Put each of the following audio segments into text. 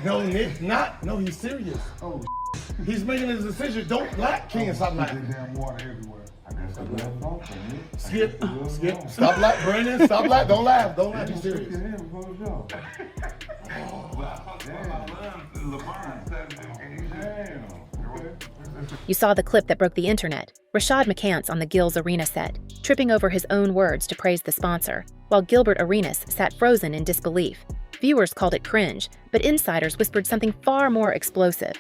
No, Nick, not. No, he's serious. Oh, He's making his decision. Don't laugh, King, stop laughing. damn water everywhere. I guess I left off, man. Skip. Stop laughing, Brandon. Stop laughing. Don't laugh. Don't laugh. He's serious. You saw the clip that broke the internet. Rashad McCants on the Gil's Arena set, tripping over his own words to praise the sponsor, while Gilbert Arenas sat frozen in disbelief. Viewers called it cringe, but insiders whispered something far more explosive.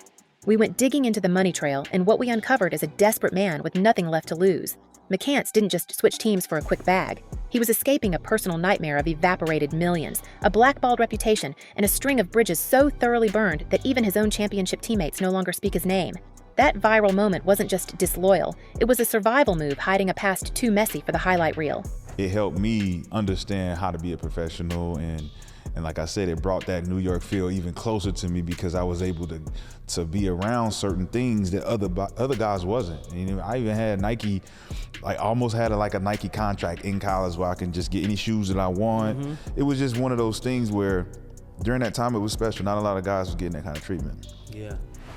We went digging into the money trail, and what we uncovered is a desperate man with nothing left to lose. McCants didn't just switch teams for a quick bag. He was escaping a personal nightmare of evaporated millions, a blackballed reputation, and a string of bridges so thoroughly burned that even his own championship teammates no longer speak his name. That viral moment wasn't just disloyal, it was a survival move hiding a past too messy for the highlight reel. It helped me understand how to be a professional, and like I said, it brought that New York feel even closer to me because I was able to be around certain things that other guys wasn't. And I even had Nike, almost had a Nike contract in college where I can just get any shoes that I want. Mm-hmm. It was just one of those things where during that time it was special. Not a lot of guys was getting that kind of treatment. Yeah.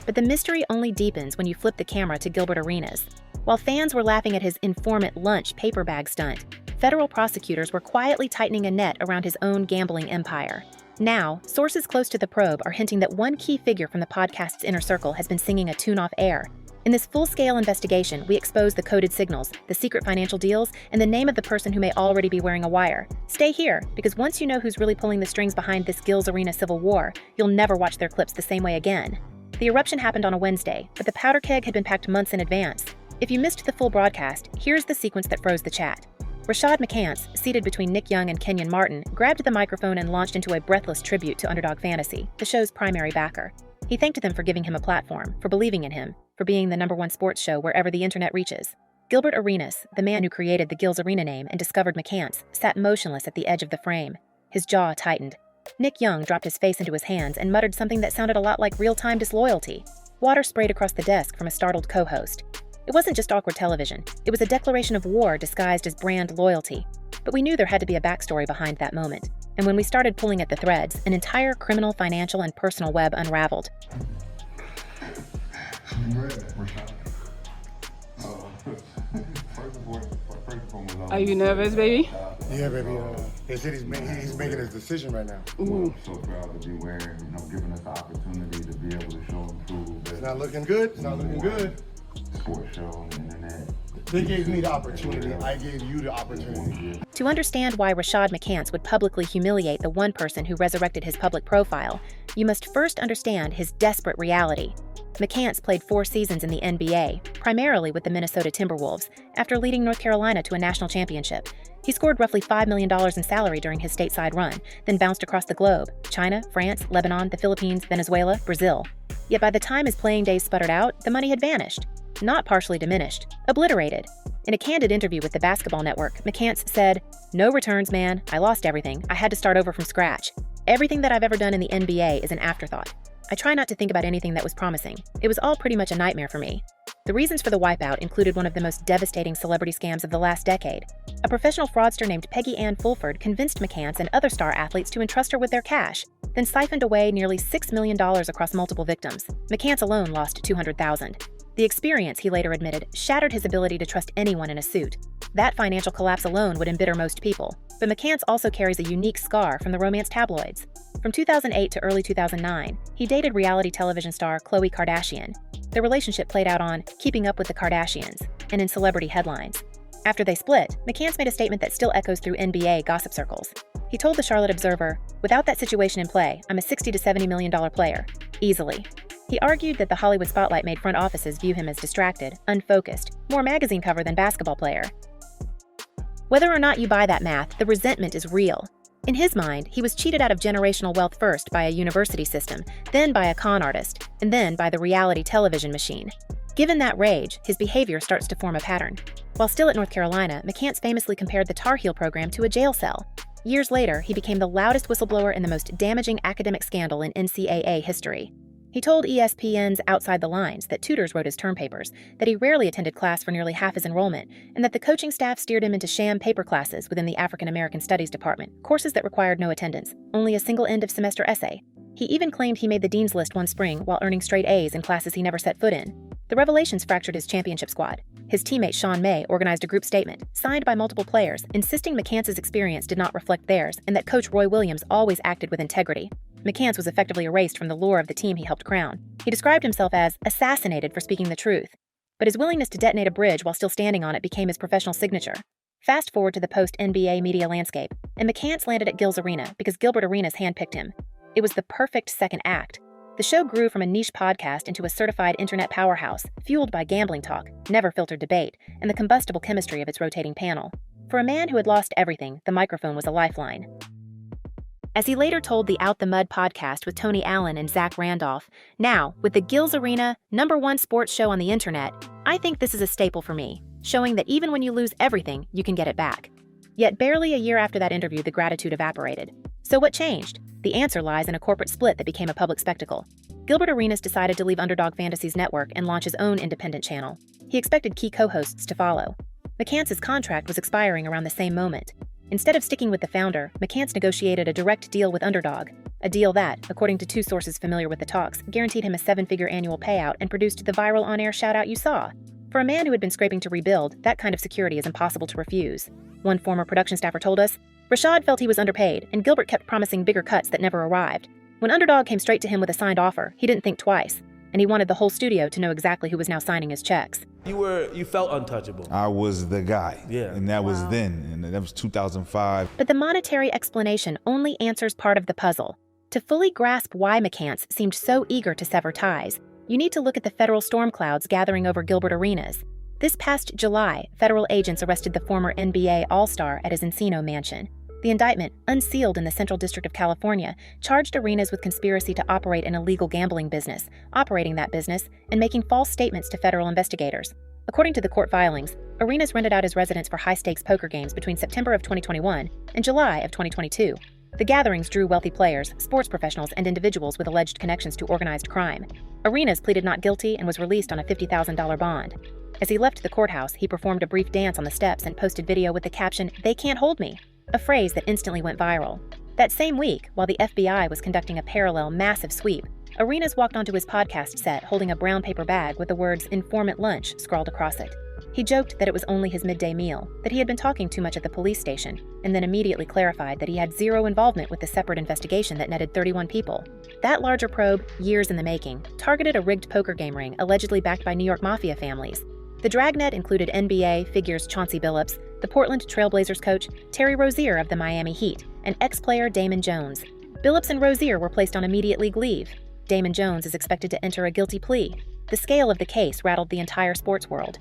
But the mystery only deepens when you flip the camera to Gilbert Arenas. While fans were laughing at his informant lunch paper bag stunt, federal prosecutors were quietly tightening a net around his own gambling empire. Now, sources close to the probe are hinting that one key figure from the podcast's inner circle has been singing a tune off air. In this full-scale investigation, we expose the coded signals, the secret financial deals, and the name of the person who may already be wearing a wire. Stay here, because once you know who's really pulling the strings behind this Gil's Arena civil war, you'll never watch their clips the same way again. The eruption happened on a Wednesday, but the powder keg had been packed months in advance. If you missed the full broadcast, here's the sequence that froze the chat. Rashad McCants, seated between Nick Young and Kenyon Martin, grabbed the microphone and launched into a breathless tribute to Underdog Fantasy, the show's primary backer. He thanked them for giving him a platform, for believing in him, for being the #1 sports show wherever the internet reaches. Gilbert Arenas, the man who created the Gil's Arena name and discovered McCants, sat motionless at the edge of the frame. His jaw tightened. Nick Young dropped his face into his hands and muttered something that sounded a lot like real-time disloyalty. Water sprayed across the desk from a startled co-host. It wasn't just awkward television. It was a declaration of war disguised as brand loyalty. But we knew there had to be a backstory behind that moment. And when we started pulling at the threads, an entire criminal, financial, and personal web unraveled. Are you nervous, baby? Yeah, baby. They said he's making his decision right now. I'm so proud to be wearing, giving us the opportunity to be able to show and prove that it's not looking good. It's not looking good. Sports show on the internet. They gave me the opportunity. I gave you the opportunity. To understand why Rashad McCants would publicly humiliate the one person who resurrected his public profile, you must first understand his desperate reality. McCants played 4 seasons in the NBA, primarily with the Minnesota Timberwolves, after leading North Carolina to a national championship. He scored roughly $5 million in salary during his stateside run, then bounced across the globe: China, France, Lebanon, the Philippines, Venezuela, Brazil. Yet by the time his playing days sputtered out, the money had vanished. Not partially diminished, obliterated. In a candid interview with the Basketball Network, McCants said, "No returns, man. I lost everything. I had to start over from scratch. Everything that I've ever done in the NBA is an afterthought. I try not to think about anything that was promising. It was all pretty much a nightmare for me." The reasons for the wipeout included one of the most devastating celebrity scams of the last decade. A professional fraudster named Peggy Ann Fulford convinced McCants and other star athletes to entrust her with their cash, then siphoned away nearly $6 million across multiple victims. McCants alone lost $200,000. The experience, he later admitted, shattered his ability to trust anyone in a suit. That financial collapse alone would embitter most people. But McCants also carries a unique scar from the romance tabloids. From 2008 to early 2009, he dated reality television star Khloe Kardashian. Their relationship played out on Keeping Up with the Kardashians and in celebrity headlines. After they split, McCants made a statement that still echoes through NBA gossip circles. He told the Charlotte Observer, "Without that situation in play, I'm a $60 to $70 million player. Easily." He argued that the Hollywood spotlight made front offices view him as distracted, unfocused, more magazine cover than basketball player. Whether or not you buy that math, the resentment is real. In his mind, he was cheated out of generational wealth first by a university system, then by a con artist, and then by the reality television machine. Given that rage, his behavior starts to form a pattern. While still at North Carolina, McCants famously compared the Tar Heel program to a jail cell. Years later, he became the loudest whistleblower in the most damaging academic scandal in NCAA history. He told ESPN's Outside the Lines that tutors wrote his term papers, that he rarely attended class for nearly half his enrollment, and that the coaching staff steered him into sham paper classes within the African American Studies department, courses that required no attendance, only a single end-of-semester essay. He even claimed he made the dean's list one spring while earning straight A's in classes he never set foot in. The revelations fractured his championship squad. His teammate Sean May organized a group statement, signed by multiple players, insisting McCants' experience did not reflect theirs and that Coach Roy Williams always acted with integrity. McCants was effectively erased from the lore of the team he helped crown. He described himself as assassinated for speaking the truth, but his willingness to detonate a bridge while still standing on it became his professional signature. Fast forward to the post-NBA media landscape, and McCants landed at Gil's Arena because Gilbert Arenas handpicked him. It was the perfect second act. The show grew from a niche podcast into a certified internet powerhouse, fueled by gambling talk, never-filtered debate, and the combustible chemistry of its rotating panel. For a man who had lost everything, the microphone was a lifeline. As he later told the Out the Mud podcast with Tony Allen and Zach Randolph, "Now, with the Gil's Arena, #1 sports show on the internet, I think this is a staple for me, showing that even when you lose everything, you can get it back." Yet barely a year after that interview, the gratitude evaporated. So what changed? The answer lies in a corporate split that became a public spectacle. Gilbert Arenas decided to leave Underdog Fantasy's network and launch his own independent channel. He expected key co-hosts to follow. McCants' contract was expiring around the same moment. Instead of sticking with the founder, McCants negotiated a direct deal with Underdog, a deal that, according to two sources familiar with the talks, guaranteed him a 7-figure annual payout and produced the viral on-air shout-out you saw. For a man who had been scraping to rebuild, that kind of security is impossible to refuse. One former production staffer told us, Rashad felt he was underpaid, and Gilbert kept promising bigger cuts that never arrived. When Underdog came straight to him with a signed offer, he didn't think twice, and he wanted the whole studio to know exactly who was now signing his checks. You felt untouchable. I was the guy. Yeah. And that was then, and that was 2005. But the monetary explanation only answers part of the puzzle. To fully grasp why McCants seemed so eager to sever ties, you need to look at the federal storm clouds gathering over Gilbert Arenas. This past July, federal agents arrested the former NBA All-Star at his Encino mansion. The indictment, unsealed in the Central District of California, charged Arenas with conspiracy to operate an illegal gambling business, operating that business, and making false statements to federal investigators. According to the court filings, Arenas rented out his residence for high-stakes poker games between September of 2021 and July of 2022. The gatherings drew wealthy players, sports professionals, and individuals with alleged connections to organized crime. Arenas pleaded not guilty and was released on a $50,000 bond. As he left the courthouse, he performed a brief dance on the steps and posted video with the caption, "They can't hold me," a phrase that instantly went viral. That same week, while the FBI was conducting a parallel massive sweep, Arenas walked onto his podcast set holding a brown paper bag with the words "Informant Lunch" scrawled across it. He joked that it was only his midday meal, that he had been talking too much at the police station, and then immediately clarified that he had zero involvement with the separate investigation that netted 31 people. That larger probe, years in the making, targeted a rigged poker game ring allegedly backed by New York Mafia families. The dragnet included NBA figures Chauncey Billups, the Portland Trailblazers coach Terry Rozier of the Miami Heat, and ex-player Damon Jones. Billups and Rozier were placed on immediate league leave. Damon Jones is expected to enter a guilty plea. The scale of the case rattled the entire sports world.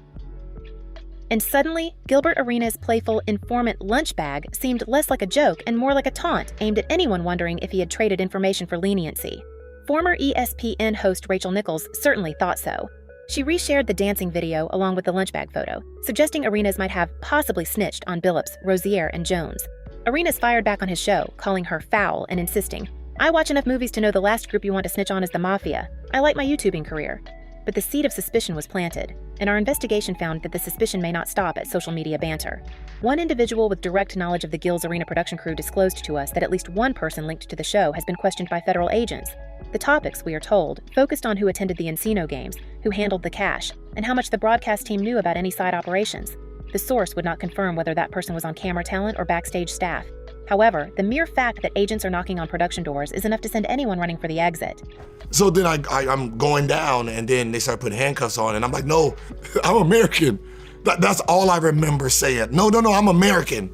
And suddenly, Gilbert Arenas' playful informant lunch bag seemed less like a joke and more like a taunt aimed at anyone wondering if he had traded information for leniency. Former ESPN host Rachel Nichols certainly thought so. She reshared the dancing video along with the lunch bag photo, suggesting Arenas might have possibly snitched on Billups, Rozier, and Jones. Arenas fired back on his show, calling her foul and insisting, "I watch enough movies to know the last group you want to snitch on is the Mafia. I like my YouTubing career." But the seed of suspicion was planted, and our investigation found that the suspicion may not stop at social media banter. One individual with direct knowledge of the Gil's Arena production crew disclosed to us that at least one person linked to the show has been questioned by federal agents. The topics, we are told, focused on who attended the Encino games, who handled the cash, and how much the broadcast team knew about any side operations. The source would not confirm whether that person was on camera talent or backstage staff. However, the mere fact that agents are knocking on production doors is enough to send anyone running for the exit. So then I'm going down, and then they start putting handcuffs on, and I'm like, "No, I'm American." That's all I remember saying. No, I'm American.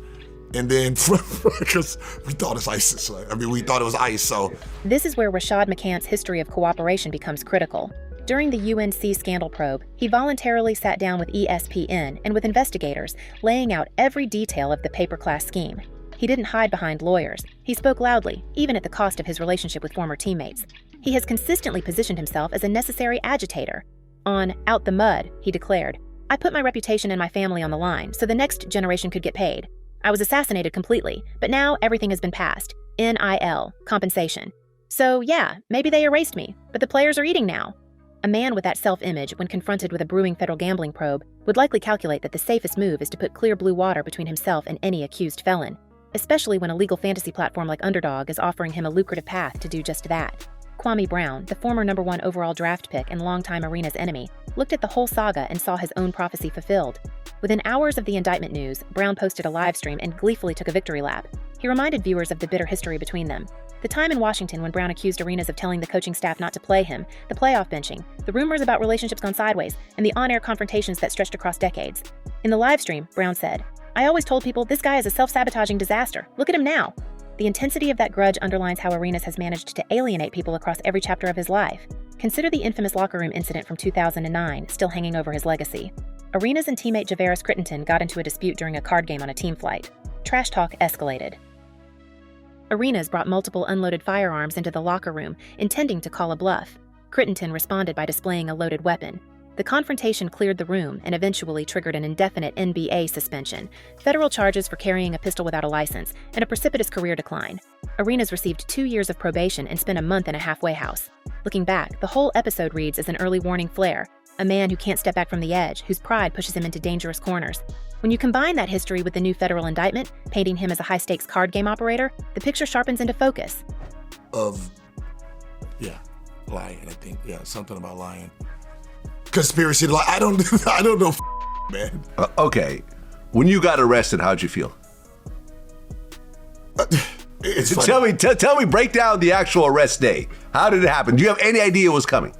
And then, because we thought it's ISIS. We thought it was ICE, so. This is where Rashad McCants' history of cooperation becomes critical. During the UNC scandal probe, he voluntarily sat down with ESPN and with investigators, laying out every detail of the paper-class scheme. He didn't hide behind lawyers. He spoke loudly, even at the cost of his relationship with former teammates. He has consistently positioned himself as a necessary agitator. On Out the Mud, he declared, "I put my reputation and my family on the line so the next generation could get paid. I was assassinated completely, but now everything has been passed. NIL, compensation. So yeah, maybe they erased me, but the players are eating now." A man with that self-image, when confronted with a brewing federal gambling probe, would likely calculate that the safest move is to put clear blue water between himself and any accused felon. especially when a legal fantasy platform like Underdog is offering him a lucrative path to do just that. Kwame Brown, the former #1 overall draft pick and longtime Arena's enemy, looked at the whole saga and saw his own prophecy fulfilled. Within hours of the indictment news, Brown posted a live stream and gleefully took a victory lap. He reminded viewers of the bitter history between them. The time in Washington when Brown accused Arenas of telling the coaching staff not to play him, the playoff benching, the rumors about relationships gone sideways, and the on-air confrontations that stretched across decades. In the live stream, Brown said, "I always told people this guy is a self-sabotaging disaster. Look at him now." The intensity of that grudge underlines how Arenas has managed to alienate people across every chapter of his life. Consider the infamous locker room incident from 2009, still hanging over his legacy. Arenas and teammate Javaris Crittenton got into a dispute during a card game on a team flight. Trash talk escalated. Arenas brought multiple unloaded firearms into the locker room, intending to call a bluff. Crittenton responded by displaying a loaded weapon. The confrontation cleared the room and eventually triggered an indefinite NBA suspension, federal charges for carrying a pistol without a license, and a precipitous career decline. Arenas received 2 years of probation and spent a month in a halfway house. Looking back, the whole episode reads as an early warning flare, a man who can't step back from the edge, whose pride pushes him into dangerous corners. When you combine that history with the new federal indictment, painting him as a high-stakes card game operator, the picture sharpens into focus. Lying, I think. Yeah, something about lying. Conspiracy to lie. I don't know, man. Okay. When you got arrested, how'd you feel? It's funny. Tell me, break down the actual arrest day. How did it happen? Do you have any idea it was coming?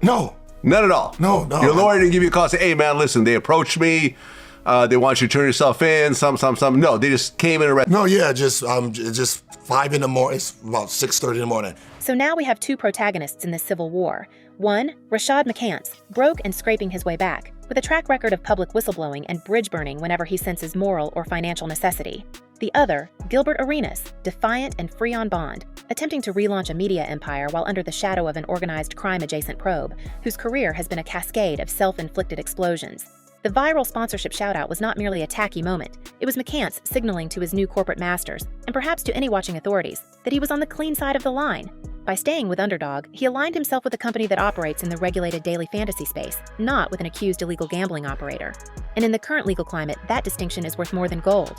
No. None at all? No. Your lawyer didn't give you a call and say, hey, man, listen, they approached me. They want you to turn yourself in, some. No, they just came and arrested. No, yeah, just 5 in the morning. It's about 6:30 in the morning. So now we have two protagonists in this civil war. One, Rashad McCants, broke and scraping his way back, with a track record of public whistleblowing and bridge burning whenever he senses moral or financial necessity. The other, Gilbert Arenas, defiant and free on bond, attempting to relaunch a media empire while under the shadow of an organized crime-adjacent probe, whose career has been a cascade of self-inflicted explosions. The viral sponsorship shoutout was not merely a tacky moment. It was McCants signaling to his new corporate masters, and perhaps to any watching authorities, that he was on the clean side of the line. By staying with Underdog, he aligned himself with a company that operates in the regulated daily fantasy space, not with an accused illegal gambling operator. And in the current legal climate, that distinction is worth more than gold.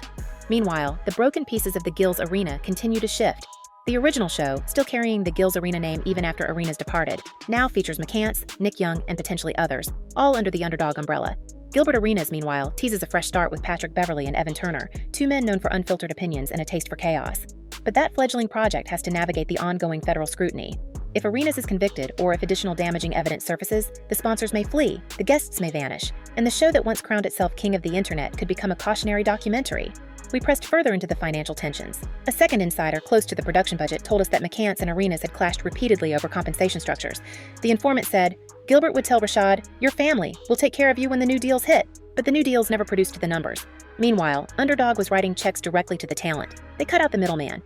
Meanwhile, the broken pieces of the Gills Arena continue to shift. The original show, still carrying the Gills Arena name even after Arenas departed, now features McCants, Nick Young, and potentially others, all under the Underdog umbrella. Gilbert Arenas, meanwhile, teases a fresh start with Patrick Beverly and Evan Turner, two men known for unfiltered opinions and a taste for chaos. But that fledgling project has to navigate the ongoing federal scrutiny. If Arenas is convicted, or if additional damaging evidence surfaces, the sponsors may flee, the guests may vanish, and the show that once crowned itself king of the internet could become a cautionary documentary. We pressed further into the financial tensions. A second insider close to the production budget told us that McCants and Arenas had clashed repeatedly over compensation structures. The informant said, Gilbert would tell Rashad, "Your family, we'll take care of you when the new deals hit." But the new deals never produced the numbers. Meanwhile, Underdog was writing checks directly to the talent. They cut out the middleman.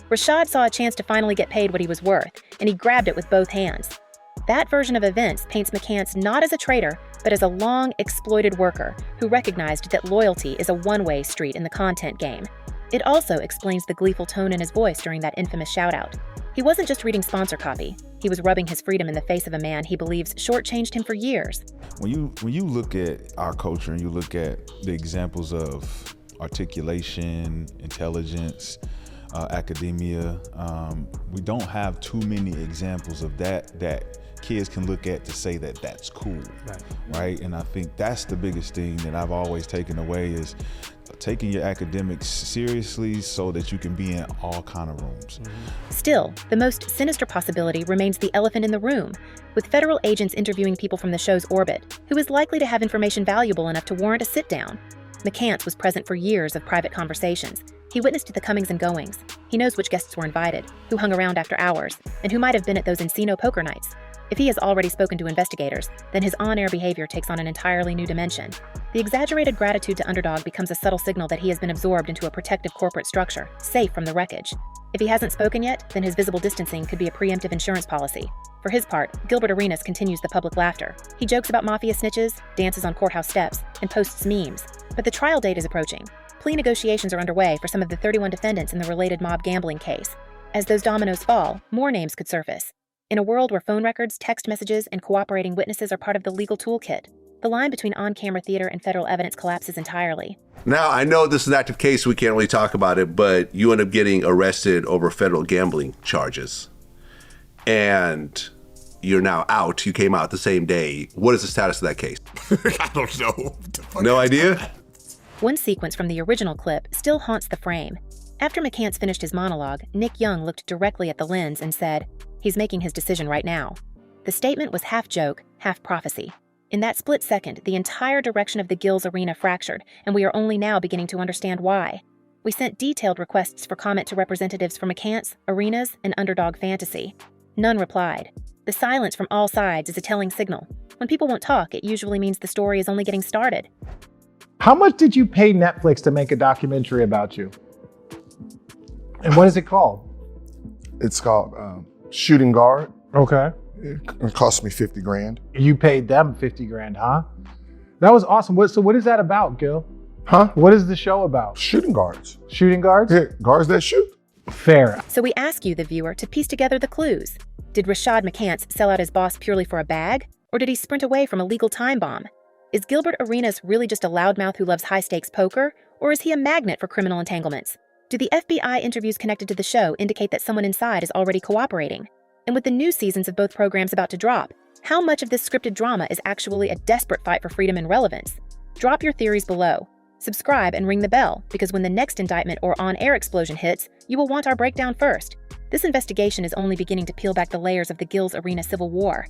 Rashad saw a chance to finally get paid what he was worth, and he grabbed it with both hands. That version of events paints McCants not as a traitor, but as a long, exploited worker who recognized that loyalty is a one-way street in the content game. It also explains the gleeful tone in his voice during that infamous shoutout. He wasn't just reading sponsor copy. He was rubbing his freedom in the face of a man he believes shortchanged him for years. When you look at our culture and you look at the examples of articulation, intelligence, academia, we don't have too many examples of that kids can look at to say that that's cool, right? And I think that's the biggest thing that I've always taken away is taking your academics seriously so that you can be in all kind of rooms. Still, the most sinister possibility remains the elephant in the room, with federal agents interviewing people from the show's orbit, who is likely to have information valuable enough to warrant a sit-down. McCants was present for years of private conversations. He witnessed the comings and goings. He knows which guests were invited, who hung around after hours, and who might have been at those Encino poker nights. If he has already spoken to investigators, then his on-air behavior takes on an entirely new dimension. The exaggerated gratitude to Underdog becomes a subtle signal that he has been absorbed into a protective corporate structure, safe from the wreckage. If he hasn't spoken yet, then his visible distancing could be a preemptive insurance policy. For his part, Gilbert Arenas continues the public laughter. He jokes about mafia snitches, dances on courthouse steps, and posts memes. But the trial date is approaching. Plea negotiations are underway for some of the 31 defendants in the related mob gambling case. As those dominoes fall, more names could surface. In a world where phone records, text messages, and cooperating witnesses are part of the legal toolkit, The line between on-camera theater and federal evidence collapses entirely. Now, I know this is an active case, we can't really talk about it, but you end up getting arrested over federal gambling charges. And you're now out. You came out the same day. What is the status of that case? I don't know. No idea? One sequence from the original clip still haunts the frame. After McCants finished his monologue, Nick Young looked directly at the lens and said, "He's making his decision right now." The statement was half joke, half prophecy. In that split second, the entire direction of the Gills arena fractured, and we are only now beginning to understand why. We sent detailed requests for comment to representatives for McCants, Arenas, and Underdog Fantasy. None replied. The silence from all sides is a telling signal. When people won't talk, it usually means the story is only getting started. How much did you pay Netflix to make a documentary about you? And what is it called? It's called Shooting Guard. Okay. It cost me 50 grand. You paid them 50 grand, huh? That was awesome. So what is that about, Gil? Huh? What is the show about? Shooting guards. Shooting guards? Yeah, guards that shoot. Fair. So we ask you, the viewer, to piece together the clues. Did Rashad McCants sell out his boss purely for a bag? Or did he sprint away from a legal time bomb? Is Gilbert Arenas really just a loudmouth who loves high-stakes poker? Or is he a magnet for criminal entanglements? Do the FBI interviews connected to the show indicate that someone inside is already cooperating? And with the new seasons of both programs about to drop, how much of this scripted drama is actually a desperate fight for freedom and relevance? Drop your theories below. Subscribe and ring the bell, because when the next indictment or on-air explosion hits, you will want our breakdown first. This investigation is only beginning to peel back the layers of the Gills Arena civil war.